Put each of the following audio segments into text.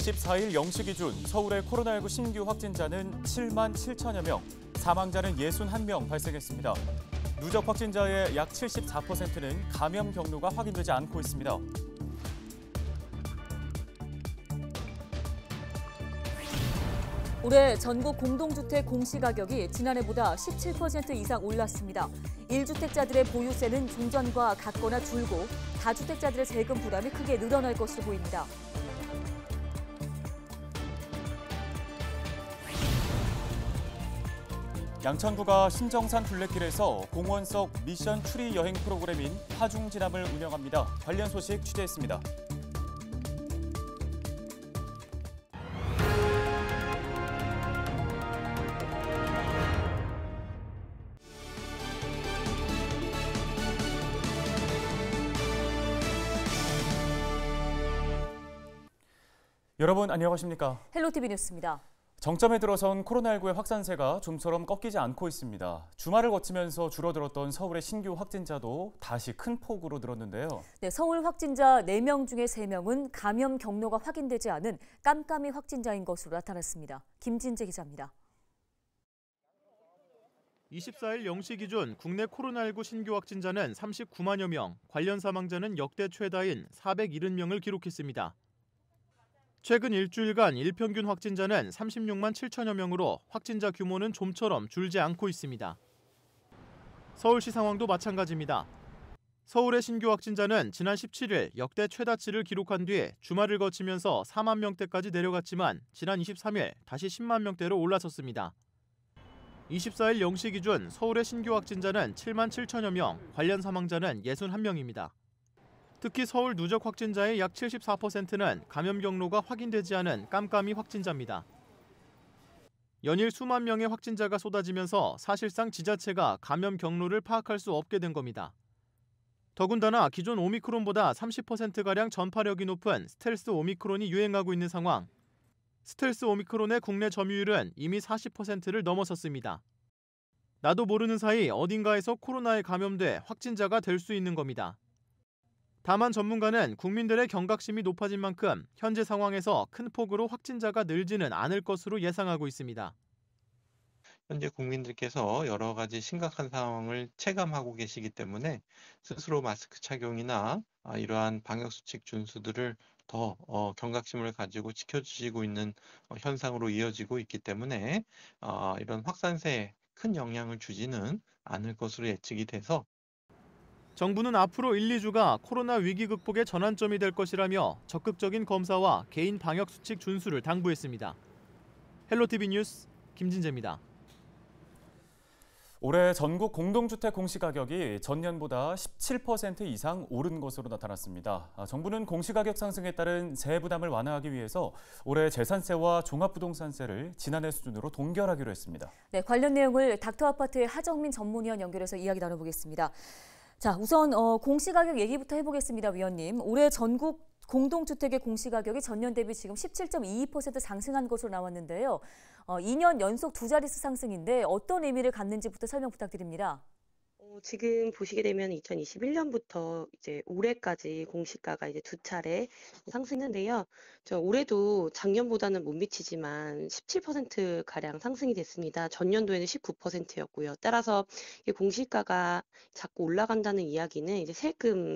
24일 0시 기준 서울의 코로나19 신규 확진자는 7만 7천여 명, 사망자는 61명 발생했습니다. 누적 확진자의 약 74%는 감염 경로가 확인되지 않고 있습니다. 올해 전국 공동주택 공시가격이 지난해보다 17% 이상 올랐습니다. 1주택자들의 보유세는 종전과 같거나 줄고 다주택자들의 세금 부담이 크게 늘어날 것으로 보입니다. 양천구가 신정산 둘레길에서 공원 속 미션 추리 여행 프로그램인 화중진암을 운영합니다. 관련 소식 취재했습니다. 여러분 안녕하십니까? 헬로티비 뉴스입니다. 정점에 들어선 코로나19의 확산세가 좀처럼 꺾이지 않고 있습니다. 주말을 거치면서 줄어들었던 서울의 신규 확진자도 다시 큰 폭으로 늘었는데요. 네, 서울 확진자 4명 중에 3명은 감염 경로가 확인되지 않은 깜깜이 확진자인 것으로 나타났습니다. 김진재 기자입니다. 24일 0시 기준 국내 코로나19 신규 확진자는 39만여 명, 관련 사망자는 역대 최다인 470명을 기록했습니다. 최근 일주일간 일평균 확진자는 36만 7천여 명으로 확진자 규모는 좀처럼 줄지 않고 있습니다. 서울시 상황도 마찬가지입니다. 서울의 신규 확진자는 지난 17일 역대 최다치를 기록한 뒤 주말을 거치면서 4만 명대까지 내려갔지만 지난 23일 다시 10만 명대로 올라섰습니다. 24일 0시 기준 서울의 신규 확진자는 7만 7천여 명, 관련 사망자는 61명입니다. 특히 서울 누적 확진자의 약 74%는 감염 경로가 확인되지 않은 깜깜이 확진자입니다. 연일 수만 명의 확진자가 쏟아지면서 사실상 지자체가 감염 경로를 파악할 수 없게 된 겁니다. 더군다나 기존 오미크론보다 30%가량 전파력이 높은 스텔스 오미크론이 유행하고 있는 상황. 스텔스 오미크론의 국내 점유율은 이미 40%를 넘어섰습니다. 나도 모르는 사이 어딘가에서 코로나에 감염돼 확진자가 될 수 있는 겁니다. 다만 전문가는 국민들의 경각심이 높아진 만큼 현재 상황에서 큰 폭으로 확진자가 늘지는 않을 것으로 예상하고 있습니다. 현재 국민들께서 여러 가지 심각한 상황을 체감하고 계시기 때문에 스스로 마스크 착용이나 이러한 방역수칙 준수들을 더 경각심을 가지고 지켜주시고 있는 현상으로 이어지고 있기 때문에 이런 확산세에 큰 영향을 주지는 않을 것으로 예측이 돼서 정부는 앞으로 1, 2주가 코로나 위기 극복의 전환점이 될 것이라며 적극적인 검사와 개인 방역 수칙 준수를 당부했습니다. 헬로티비 뉴스 김진재입니다. 올해 전국 공동주택 공시가격이 전년보다 17% 이상 오른 것으로 나타났습니다. 정부는 공시가격 상승에 따른 세부 부담을 완화하기 위해서 올해 재산세와 종합부동산세를 지난해 수준으로 동결하기로 했습니다. 네, 관련 내용을 닥터아파트의 하정민 전문위원 연결해서 이야기 나눠보겠습니다. 자, 우선 공시가격 얘기부터 해보겠습니다, 위원님. 올해 전국 공동주택의 공시가격이 전년 대비 지금 17.22% 상승한 것으로 나왔는데요. 2년 연속 두 자릿수 상승인데 어떤 의미를 갖는지부터 설명 부탁드립니다. 지금 보시게 되면 2021년부터 이제 올해까지 공시가가 이제 두 차례 상승했는데요. 올해도 작년보다는 못 미치지만 17% 가량 상승이 됐습니다. 전년도에는 19%였고요. 따라서 이 공시가가 자꾸 올라간다는 이야기는 이제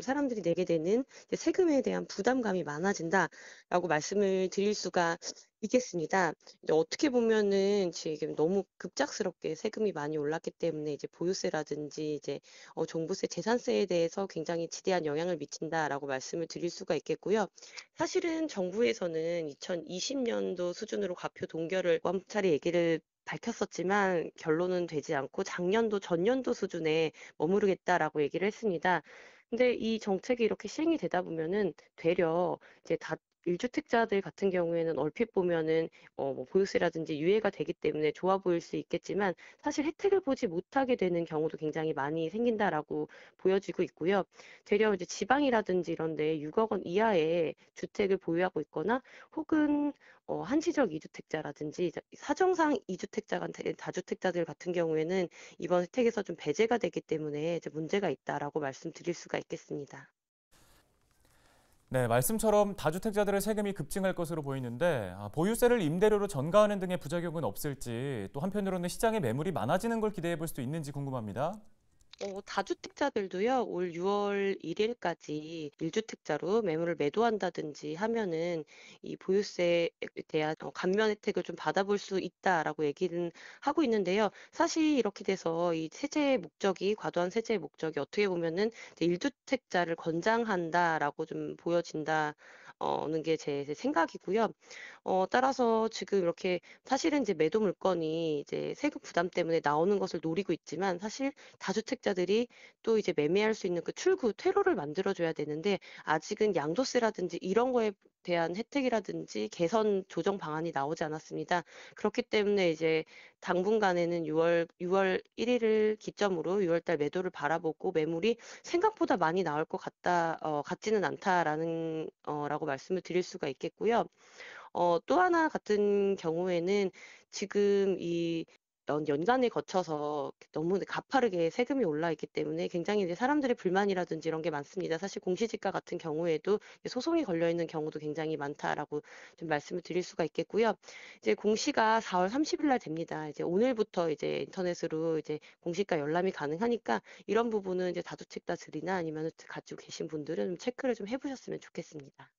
사람들이 내게 되는 이제 세금에 대한 부담감이 많아진다라고 말씀을 드릴 수가 있겠습니다. 이제 어떻게 보면은 지금 너무 급작스럽게 세금이 많이 올랐기 때문에 이제 보유세라든지 이제 종부세, 재산세에 대해서 굉장히 지대한 영향을 미친다라고 말씀을 드릴 수가 있겠고요. 사실은 정부에서는 2020년도 수준으로 과표 동결을 한 차례 얘기를 밝혔었지만 결론은 되지 않고 작년도, 전년도 수준에 머무르겠다라고 얘기를 했습니다. 근데 이 정책이 이렇게 시행이 되다 보면은 되려 이제 1주택자들 같은 경우에는 얼핏 보면은 뭐 보유세라든지 유예가 되기 때문에 좋아 보일 수 있겠지만 사실 혜택을 보지 못하게 되는 경우도 굉장히 많이 생긴다라고 보여지고 있고요. 되려 이제 지방이라든지 이런 데 6억 원 이하의 주택을 보유하고 있거나 혹은 한시적 2주택자라든지 사정상 2주택자, 다주택자들 같은 경우에는 이번 혜택에서 좀 배제가 되기 때문에 이제 문제가 있다라고 말씀드릴 수가 있겠습니다. 네, 말씀처럼 다주택자들의 세금이 급증할 것으로 보이는데 보유세를 임대료로 전가하는 등의 부작용은 없을지 또 한편으로는 시장에 매물이 많아지는 걸 기대해 볼 수도 있는지 궁금합니다. 다주택자들도요, 올 6월 1일까지 1주택자로 매물을 매도한다든지 하면은 이 보유세에 대한 감면 혜택을 좀 받아볼 수 있다라고 얘기는 하고 있는데요. 사실 이렇게 돼서 이 세제의 목적이, 과도한 세제의 목적이 어떻게 보면은 1주택자를 권장한다라고 좀 보여진다. 는 게 제 생각이고요. 따라서 지금 이렇게 사실은 이제 매도 물건이 이제 세금 부담 때문에 나오는 것을 노리고 있지만 사실 다주택자들이 또 이제 매매할 수 있는 그 출구, 퇴로를 만들어줘야 되는데 아직은 양도세라든지 이런 거에 대한 혜택이라든지 개선 조정 방안이 나오지 않았습니다. 그렇기 때문에 이제 당분간에는 6월 1일을 기점으로 6월 달 매도를 바라보고 매물이 생각보다 많이 나올 것 같지는 않다라는 라고 말씀을 드릴 수가 있겠고요. 또 하나 같은 경우에는 지금 이 연간에 거쳐서 너무 가파르게 세금이 올라 있기 때문에 굉장히 이제 사람들의 불만이라든지 이런 게 많습니다. 사실 공시지가 같은 경우에도 소송이 걸려 있는 경우도 굉장히 많다라고 좀 말씀을 드릴 수가 있겠고요. 이제 공시가 4월 30일 날 됩니다. 이제 오늘부터 이제 인터넷으로 이제 공시가 열람이 가능하니까 이런 부분은 이제 다주택자들이나 아니면 가지고 계신 분들은 좀 체크를 좀 해보셨으면 좋겠습니다.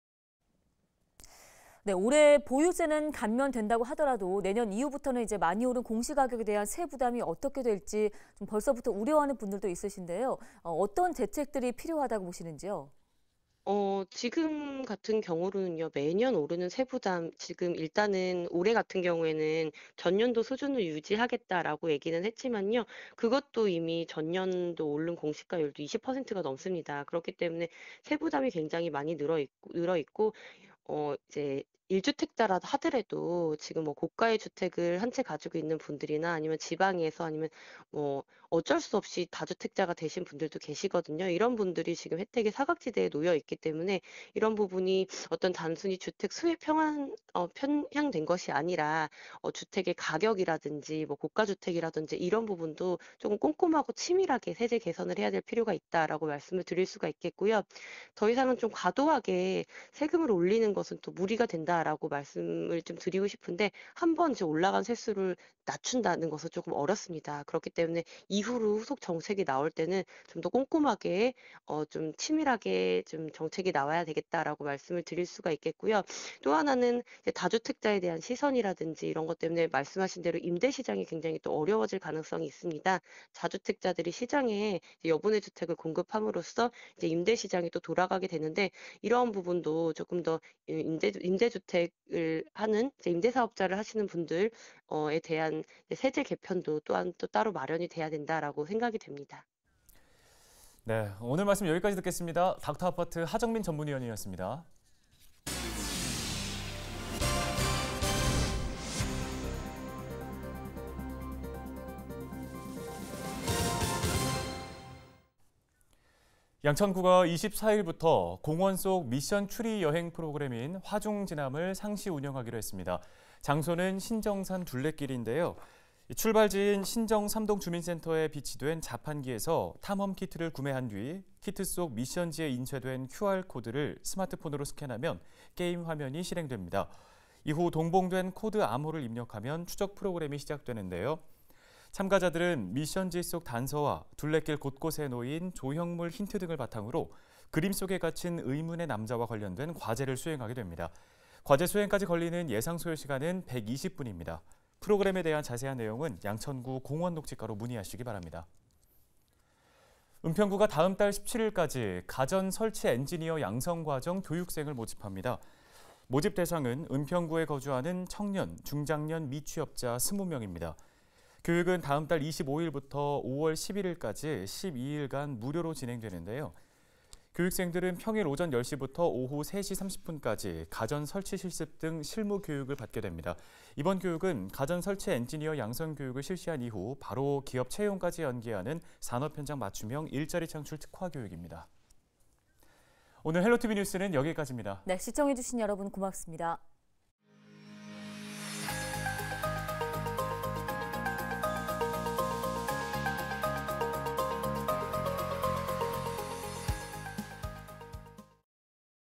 네, 올해 보유세는 감면된다고 하더라도 내년 이후부터는 이제 많이 오른 공시가격에 대한 세 부담이 어떻게 될지 좀 벌써부터 우려하는 분들도 있으신데요. 어떤 대책들이 필요하다고 보시는지요? 지금 같은 경우로는요, 매년 오르는 세부담, 지금 일단은 올해 같은 경우에는 전년도 수준을 유지하겠다라고 얘기는 했지만요, 그것도 이미 전년도 오른 공시가율도 20%가 넘습니다. 그렇기 때문에 세부담이 굉장히 많이 늘어 있고, 이제 1주택자라 하더라도 지금 뭐 고가의 주택을 한 채 가지고 있는 분들이나 아니면 지방에서 아니면 뭐 어쩔 수 없이 다주택자가 되신 분들도 계시거든요. 이런 분들이 지금 혜택의 사각지대에 놓여 있기 때문에 이런 부분이 어떤 단순히 주택 수혜 편향된 것이 아니라 주택의 가격이라든지 뭐 고가 주택이라든지 이런 부분도 조금 꼼꼼하고 치밀하게 세제 개선을 해야 될 필요가 있다라고 말씀을 드릴 수가 있겠고요. 더 이상은 좀 과도하게 세금을 올리는 것은 또 무리가 된다라고 말씀을 좀 드리고 싶은데 한 번 이제 올라간 세수를 낮춘다는 것은 조금 어렵습니다. 그렇기 때문에 이후로 후속 정책이 나올 때는 좀 더 꼼꼼하게 좀 치밀하게 좀 정책이 나와야 되겠다라고 말씀을 드릴 수가 있겠고요. 또 하나는 이제 다주택자에 대한 시선이라든지 이런 것 때문에 말씀하신 대로 임대 시장이 굉장히 또 어려워질 가능성이 있습니다. 다주택자들이 시장에 이제 여분의 주택을 공급함으로써 이제 임대 시장이 또 돌아가게 되는데 이러한 부분도 조금 더 임대주택을 하는 이제 임대사업자를 하시는 분들에 대한 세제 개편도 또한 또 따로 마련이 돼야 된다라고 생각이 됩니다. 네, 오늘 말씀 여기까지 듣겠습니다. 닥터아파트 하정민 전문위원이었습니다. 양천구가 24일부터 공원 속 미션 추리 여행 프로그램인 화중진암을 상시 운영하기로 했습니다. 장소는 신정산 둘레길인데요. 출발지인 신정 3동 주민센터에 비치된 자판기에서 탐험 키트를 구매한 뒤 키트 속 미션지에 인쇄된 QR코드를 스마트폰으로 스캔하면 게임 화면이 실행됩니다. 이후 동봉된 코드 암호를 입력하면 추적 프로그램이 시작되는데요. 참가자들은 미션지 속 단서와 둘레길 곳곳에 놓인 조형물 힌트 등을 바탕으로 그림 속에 갇힌 의문의 남자와 관련된 과제를 수행하게 됩니다. 과제 수행까지 걸리는 예상 소요 시간은 120분입니다. 프로그램에 대한 자세한 내용은 양천구 공원 녹지가로 문의하시기 바랍니다. 은평구가 다음 달 17일까지 가전 설치 엔지니어 양성 과정 교육생을 모집합니다. 모집 대상은 은평구에 거주하는 청년, 중장년 미취업자 20명입니다. 교육은 다음 달 25일부터 5월 11일까지 12일간 무료로 진행되는데요. 교육생들은 평일 오전 10시부터 오후 3시 30분까지 가전 설치 실습 등 실무 교육을 받게 됩니다. 이번 교육은 가전 설치 엔지니어 양성 교육을 실시한 이후 바로 기업 채용까지 연계하는 산업 현장 맞춤형 일자리 창출 특화 교육입니다. 오늘 헬로티비 뉴스는 여기까지입니다. 네, 시청해주신 여러분 고맙습니다.